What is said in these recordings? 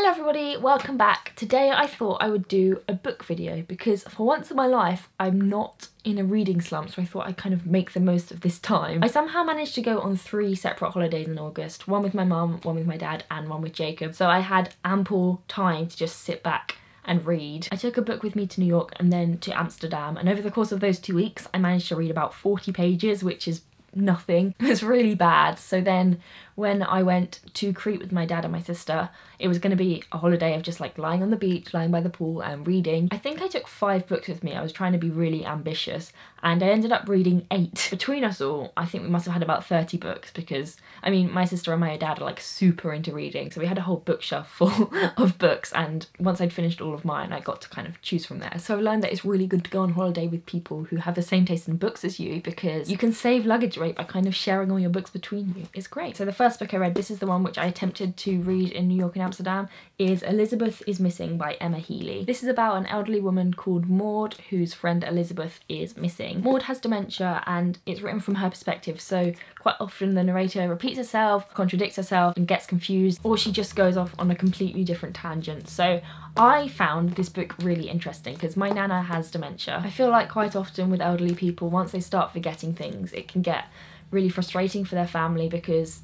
Hello everybody, welcome back. Today I thought I would do a book video because for once in my life I'm not in a reading slump, so I thought I'd kind of make the most of this time. I somehow managed to go on 3 separate holidays in August, one with my mum, one with my dad and one with Jacob, so I had ample time to just sit back and read. I took a book with me to New York and then to Amsterdam, and over the course of those 2 weeks I managed to read about 40 pages, which is nothing. It was really bad. So then when I went to Crete with my dad and my sister, it was going to be a holiday of just like lying on the beach, lying by the pool and reading. I think I took 5 books with me. I was trying to be really ambitious and I ended up reading 8. Between us all, I think we must have had about 30 books because, I mean, my sister and my dad are like super into reading. So we had a whole bookshelf full of books, and once I'd finished all of mine, I got to kind of choose from there. So I learned that it's really good to go on holiday with people who have the same taste in books as you because you can save luggage rate by kind of sharing all your books between you. It's great. So the first book I read, this is the one which I attempted to read in New York and Amsterdam, is Elizabeth is Missing by Emma Healy. This is about an elderly woman called Maud whose friend Elizabeth is missing. Maud has dementia and it's written from her perspective, so quite often the narrator repeats herself, contradicts herself and gets confused, or she just goes off on a completely different tangent. So I found this book really interesting because my nana has dementia. I feel like quite often with elderly people, once they start forgetting things, it can get really frustrating for their family because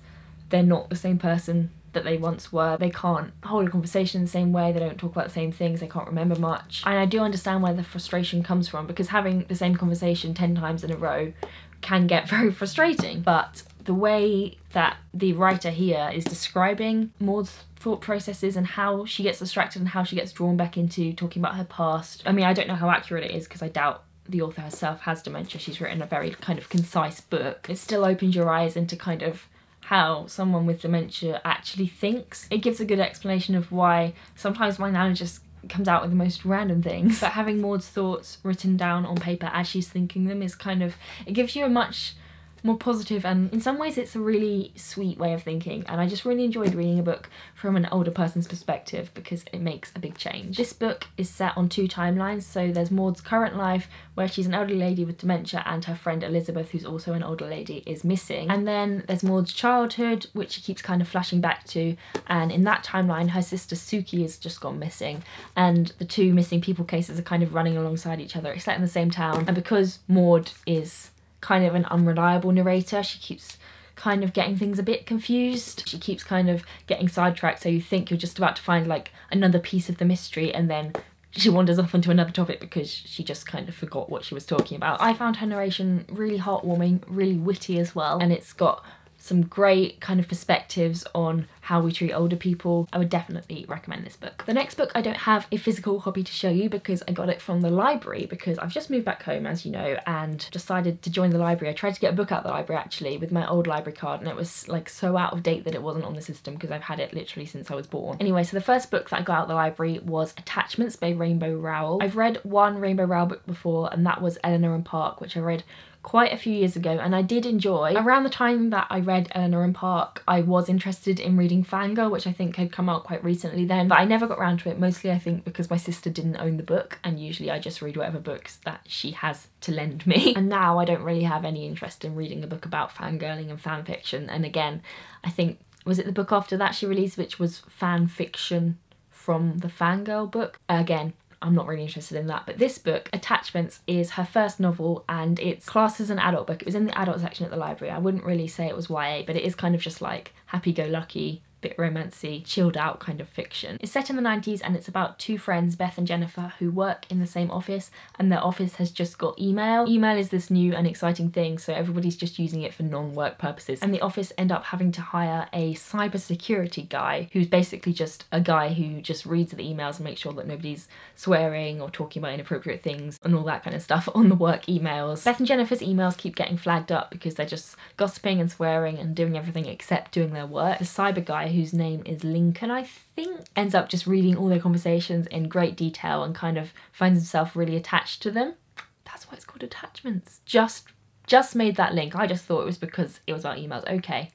they're not the same person that they once were. They can't hold a conversation the same way, they don't talk about the same things, they can't remember much. And I do understand where the frustration comes from because having the same conversation 10 times in a row can get very frustrating. But the way that the writer here is describing Maud's thought processes and how she gets distracted and how she gets drawn back into talking about her past. I mean, I don't know how accurate it is because I doubt the author herself has dementia. She's written a very kind of concise book. It still opens your eyes into kind of how someone with dementia actually thinks. It gives a good explanation of why sometimes my nana just comes out with the most random things. But having Maud's thoughts written down on paper as she's thinking them is kind of, it gives you a much more positive, and in some ways it's a really sweet way of thinking, and I just really enjoyed reading a book from an older person's perspective because it makes a big change. This book is set on 2 timelines, so there's Maud's current life where she's an elderly lady with dementia and her friend Elizabeth, who's also an older lady, is missing. And then there's Maud's childhood, which she keeps kind of flashing back to, and in that timeline her sister Suki has just gone missing, and the 2 missing people cases are kind of running alongside each other. It's set in the same town, and because Maud is kind of an unreliable narrator, she keeps kind of getting things a bit confused. She keeps kind of getting sidetracked, so you think you're just about to find like another piece of the mystery and then she wanders off onto another topic because she just kind of forgot what she was talking about. I found her narration really heartwarming, really witty as well, and it's got some great kind of perspectives on how we treat older people. I would definitely recommend this book. The next book, I don't have a physical copy to show you because I got it from the library because I've just moved back home, as you know, and decided to join the library. I tried to get a book out of the library actually with my old library card, and it was like so out of date that it wasn't on the system because I've had it literally since I was born. Anyway, so the first book that I got out of the library was Attachments by Rainbow Rowell. I've read one Rainbow Rowell book before, and that was Eleanor and Park, which I read quite a few years ago and I did enjoy. Around the time that I read Eleanor and Park, I was interested in reading Fangirl, which I think had come out quite recently then, but I never got around to it, mostly I think because my sister didn't own the book, and usually I just read whatever books that she has to lend me. And now I don't really have any interest in reading a book about fangirling and fan fiction. And again, I think, was it the book after that she released, which was fan fiction from the Fangirl book? Again, I'm not really interested in that. But this book, Attachments, is her first novel and it's classed as an adult book. It was in the adult section at the library. I wouldn't really say it was YA, but it is kind of just like happy-go-lucky, bit romancy, chilled out kind of fiction. It's set in the 90s and it's about 2 friends, Beth and Jennifer, who work in the same office, and their office has just got email. Email is this new and exciting thing, so everybody's just using it for non-work purposes, and the office end up having to hire a cybersecurity guy who's basically just a guy who just reads the emails and makes sure that nobody's swearing or talking about inappropriate things and all that kind of stuff on the work emails. Beth and Jennifer's emails keep getting flagged up because they're just gossiping and swearing and doing everything except doing their work. The cyber guy, whose name is Lincoln, I think, ends up just reading all their conversations in great detail and kind of finds himself really attached to them. That's why it's called Attachments. Just made that link. I just thought it was because it was about emails. Okay.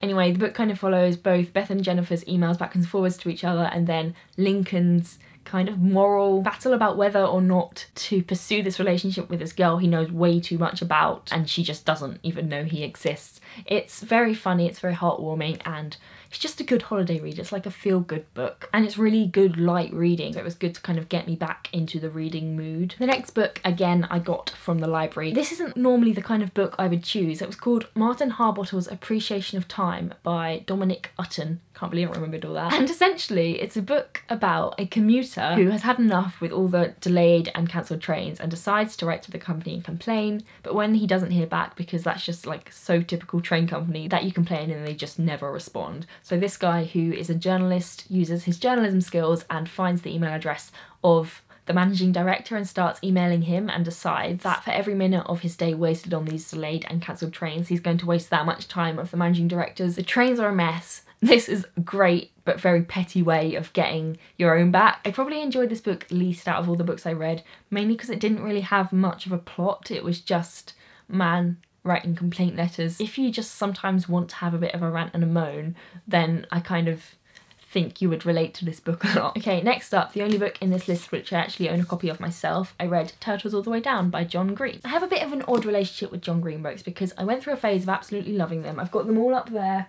Anyway, the book kind of follows both Beth and Jennifer's emails back and forwards to each other, and then Lincoln's kind of moral battle about whether or not to pursue this relationship with this girl he knows way too much about and she just doesn't even know he exists. It's very funny, it's very heartwarming, and it's just a good holiday read. It's like a feel-good book, and it's really good light reading, so it was good to kind of get me back into the reading mood. The next book, again, I got from the library. This isn't normally the kind of book I would choose. It was called Martin Harbottle's Appreciation of Time by Dominic Utton. Can't believe I remembered all that. And essentially, it's a book about a commuter who has had enough with all the delayed and cancelled trains and decides to write to the company and complain. But when he doesn't hear back, because that's just like so typical train company that you complain and they just never respond. So this guy, who is a journalist, uses his journalism skills and finds the email address of the managing director and starts emailing him, and decides that for every minute of his day wasted on these delayed and cancelled trains, he's going to waste that much time of the managing director's. The trains are a mess. This is a great but very petty way of getting your own back. I probably enjoyed this book least out of all the books I read, mainly because it didn't really have much of a plot. It was just man writing complaint letters. If you just sometimes want to have a bit of a rant and a moan, then I kind of think you would relate to this book a lot. Okay, next up, the only book in this list which I actually own a copy of myself, I read Turtles All the Way Down by John Green. I have a bit of an odd relationship with John Green books because I went through a phase of absolutely loving them. I've got them all up there,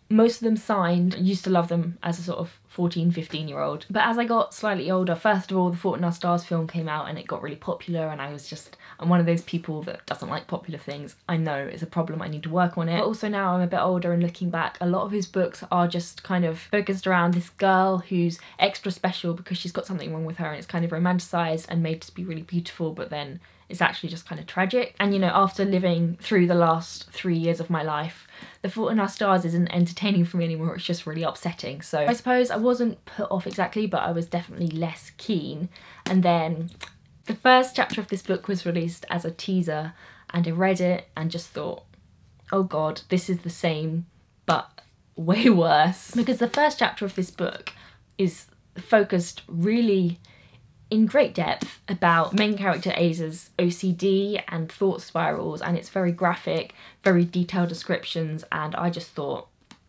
most of them signed. I used to love them as a sort of 14, 15-year-old. But as I got slightly older, first of all, the Fault in Our Stars film came out and it got really popular, and I'm one of those people that doesn't like popular things. I know it's a problem, I need to work on it. But also now I'm a bit older and looking back, a lot of his books are just kind of focused around this girl who's extra special because she's got something wrong with her, and it's kind of romanticised and made to be really beautiful, but then it's actually just kind of tragic. And you know, after living through the last 3 years of my life, The Fault in Our Stars isn't entertaining for me anymore, it's just really upsetting. So I suppose I wasn't put off exactly, but I was definitely less keen. And then the first chapter of this book was released as a teaser, and I read it and just thought, oh god, this is the same but way worse. Because the first chapter of this book is focused really in great depth about main character Aza's OCD and thought spirals, and it's very graphic, very detailed descriptions, and I just thought,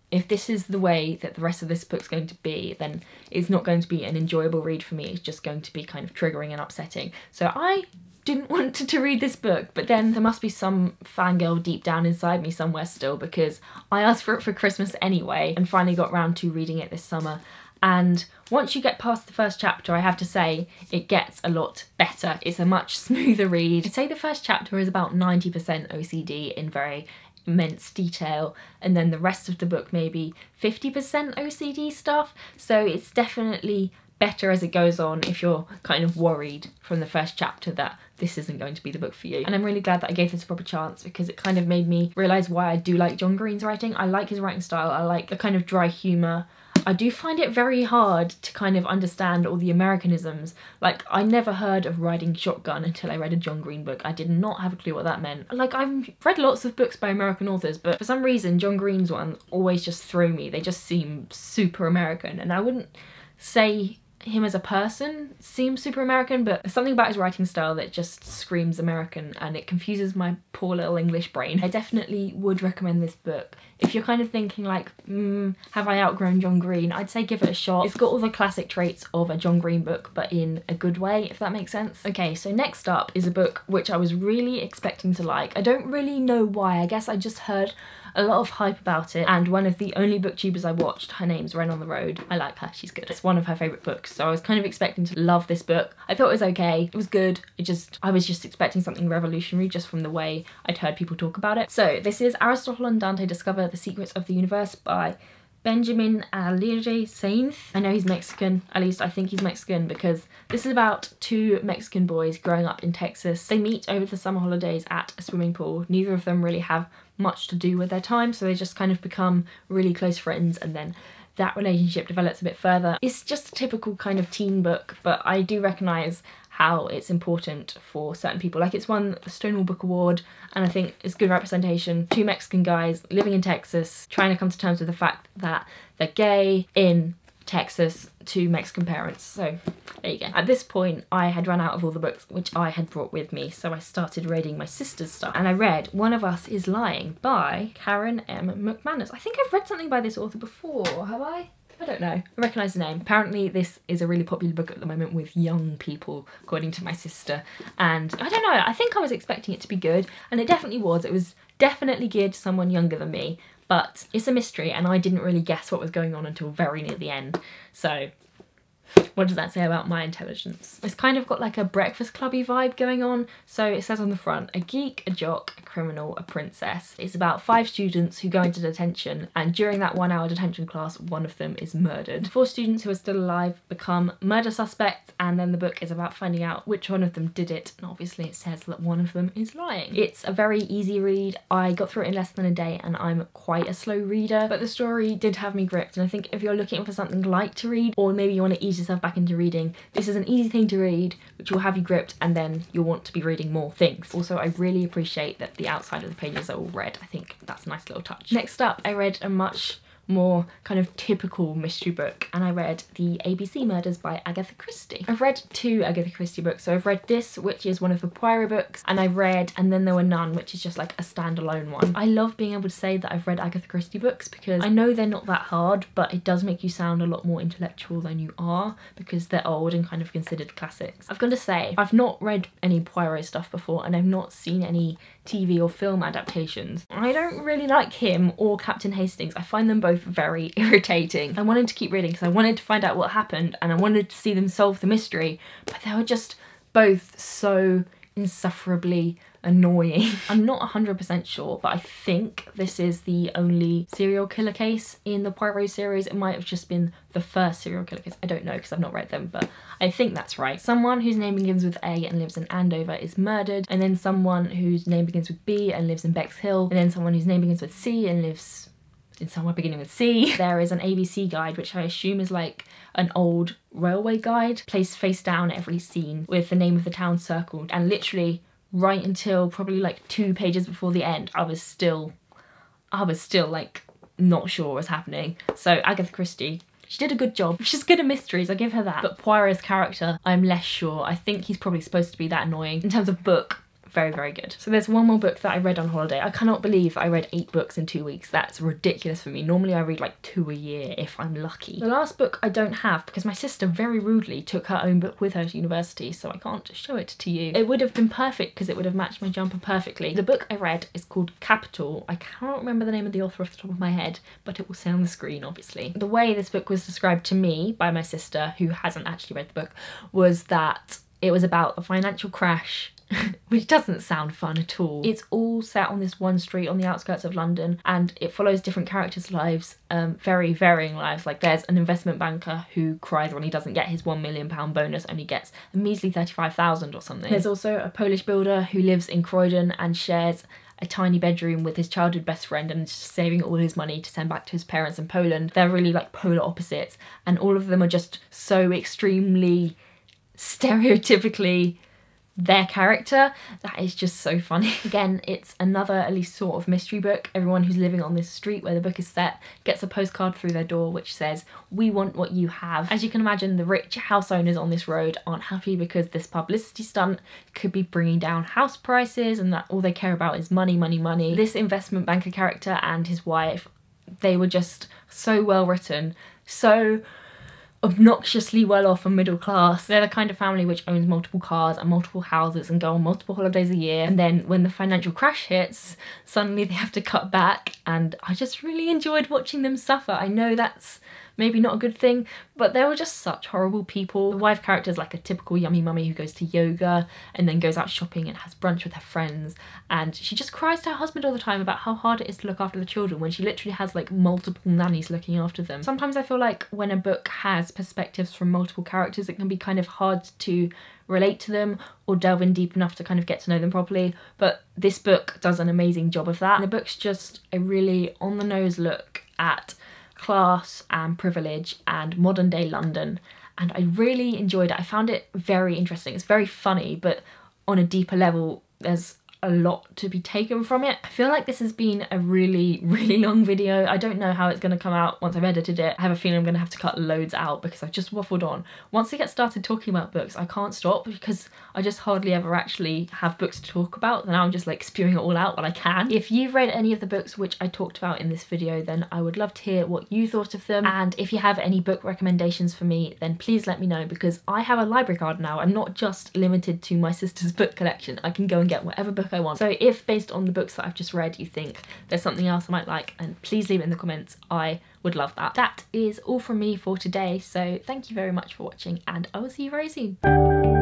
if this is the way that the rest of this book's going to be, then it's not going to be an enjoyable read for me, it's just going to be kind of triggering and upsetting. So I didn't want to read this book, but then there must be some fangirl deep down inside me somewhere still, because I asked for it for Christmas anyway and finally got round to reading it this summer. And once you get past the first chapter, I have to say, it gets a lot better. It's a much smoother read. I'd say the first chapter is about 90% OCD in very immense detail, and then the rest of the book maybe 50% OCD stuff. So it's definitely better as it goes on if you're kind of worried from the first chapter that this isn't going to be the book for you. And I'm really glad that I gave this a proper chance, because it kind of made me realise why I do like John Green's writing. I like his writing style, I like the kind of dry humour. I do find it very hard to kind of understand all the Americanisms. Like, I never heard of riding shotgun until I read a John Green book. I did not have a clue what that meant. Like, I've read lots of books by American authors, but for some reason John Green's ones always just throw me. They just seem super American, and I wouldn't say him as a person seems super American, but there's something about his writing style that just screams American, and it confuses my poor little English brain. I definitely would recommend this book. If you're kind of thinking like, have I outgrown John Green? I'd say give it a shot. It's got all the classic traits of a John Green book, but in a good way, if that makes sense. Okay, so next up is a book which I was really expecting to like. I don't really know why. I guess I just heard a lot of hype about it, and one of the only booktubers I watched, her name's Ren on the Road. I like her, she's good. It's one of her favourite books, so I was kind of expecting to love this book. I thought it was okay, it was good. I was just expecting something revolutionary just from the way I'd heard people talk about it. So this is Aristotle and Dante Discover the Secrets of the Universe by Benjamin Aligre Sainz. I know he's Mexican, at least I think he's Mexican, because this is about two Mexican boys growing up in Texas. They meet over the summer holidays at a swimming pool. Neither of them really have much to do with their time, so they just kind of become really close friends, and then that relationship develops a bit further. It's just a typical kind of teen book, but I do recognise how it's important for certain people. Like, it's won the Stonewall Book Award, and I think it's good representation. Two Mexican guys living in Texas, trying to come to terms with the fact that they're gay in Texas to Mexican parents. So there you go. At this point, I had run out of all the books which I had brought with me, so I started reading my sister's stuff, and I read One of Us is Lying by Karen M. McManus. I think I've read something by this author before, have I? I don't know. I recognise the name. Apparently this is a really popular book at the moment with young people, according to my sister, and I don't know, I think I was expecting it to be good, and it definitely was. It was definitely geared to someone younger than me, but it's a mystery and I didn't really guess what was going on until very near the end. So what does that say about my intelligence? It's kind of got like a Breakfast Clubby vibe going on. So it says on the front, a geek, a jock, a criminal, a princess. It's about 5 students who go into detention, and during that 1-hour detention class, one of them is murdered. 4 students who are still alive become murder suspects, and then the book is about finding out which one of them did it, and obviously it says that one of them is lying. It's a very easy read. I got through it in less than a day and I'm quite a slow reader, but the story did have me gripped, and I think if you're looking for something light to read, or maybe you want to ease yourself back into reading, this is an easy thing to read which will have you gripped, and then you'll want to be reading more things. Also, I really appreciate that the outside of the pages are all red. I think that's a nice little touch. Next up, I read a much more kind of typical mystery book, and I read The ABC Murders by Agatha Christie. I've read 2 Agatha Christie books. So I've read this, which is one of the Poirot books, and I've read And Then There Were None, which is just like a standalone one. I love being able to say that I've read Agatha Christie books because I know they're not that hard, but it does make you sound a lot more intellectual than you are because they're old and kind of considered classics. I've got to say, I've not read any Poirot stuff before, and I've not seen any TV or film adaptations. I don't really like him or Captain Hastings. I find them both very irritating. I wanted to keep reading because I wanted to find out what happened and I wanted to see them solve the mystery, but they were just both so insufferably annoying. I'm not 100% sure, but I think this is the only serial killer case in the Poirot series. It might have just been the first serial killer case. I don't know because I've not read them, but I think that's right. Someone whose name begins with A and lives in Andover is murdered, and then someone whose name begins with B and lives in Bexhill, and then someone whose name begins with C and lives in somewhere beginning with C. There is an ABC guide, which I assume is like an old railway guide, placed face down at every scene with the name of the town circled, and literally right until probably like 2 pages before the end, I was still like not sure what was happening. So Agatha Christie, she did a good job. She's good at mysteries, I give her that. But Poirot's character, I'm less sure. I think he's probably supposed to be that annoying. In terms of book, very, very good. So there's one more book that I read on holiday. I cannot believe I read 8 books in 2 weeks. That's ridiculous for me. Normally I read like 2 a year if I'm lucky. The last book I don't have because my sister very rudely took her own book with her to university, so I can't show it to you. It would have been perfect because it would have matched my jumper perfectly. The book I read is called Capital. I cannot remember the name of the author off the top of my head, but it will say on the screen obviously. The way this book was described to me by my sister, who hasn't actually read the book, was that it was about a financial crash which doesn't sound fun at all. It's all set on this one street on the outskirts of London, and it follows different characters' lives, very varying lives. Like there's an investment banker who cries when he doesn't get his £1 million bonus, only gets a measly 35,000 or something. There's also a Polish builder who lives in Croydon and shares a tiny bedroom with his childhood best friend and is just saving all his money to send back to his parents in Poland. They're really like polar opposites, and all of them are just so extremely stereotypically their character. That is just so funny. Again, it's another at least sort of mystery book. Everyone who's living on this street where the book is set gets a postcard through their door which says, "We want what you have." As you can imagine, the rich house owners on this road aren't happy because this publicity stunt could be bringing down house prices, and that all they care about is money, money, money. This investment banker character and his wife, they were just so well written, so obnoxiously well off and middle class. They're the kind of family which owns multiple cars and multiple houses and go on multiple holidays a year, and then when the financial crash hits, suddenly they have to cut back, and I just really enjoyed watching them suffer. I know that's maybe not a good thing, but they were just such horrible people. The wife character is like a typical yummy mummy who goes to yoga and then goes out shopping and has brunch with her friends, and she just cries to her husband all the time about how hard it is to look after the children when she literally has like multiple nannies looking after them. Sometimes I feel like when a book has perspectives from multiple characters, it can be kind of hard to relate to them or delve in deep enough to kind of get to know them properly, but this book does an amazing job of that. And the book's just a really on-the-nose look at class and privilege and modern day London, and I really enjoyed it. I found it very interesting. It's very funny, but on a deeper level there's a lot to be taken from it. I feel like this has been a really, really long video. I don't know how it's going to come out once I've edited it. I have a feeling I'm going to have to cut loads out because I've just waffled on. Once I get started talking about books, I can't stop because I just hardly ever actually have books to talk about. Then I'm just like spewing it all out when I can. If you've read any of the books which I talked about in this video, then I would love to hear what you thought of them. And if you have any book recommendations for me, then please let me know, because I have a library card now. I'm not just limited to my sister's book collection. I can go and get whatever book book I want. So if based on the books that I've just read you think there's something else I might like, and please leave it in the comments. I would love that. That is all from me for today, so thank you very much for watching and I will see you very soon.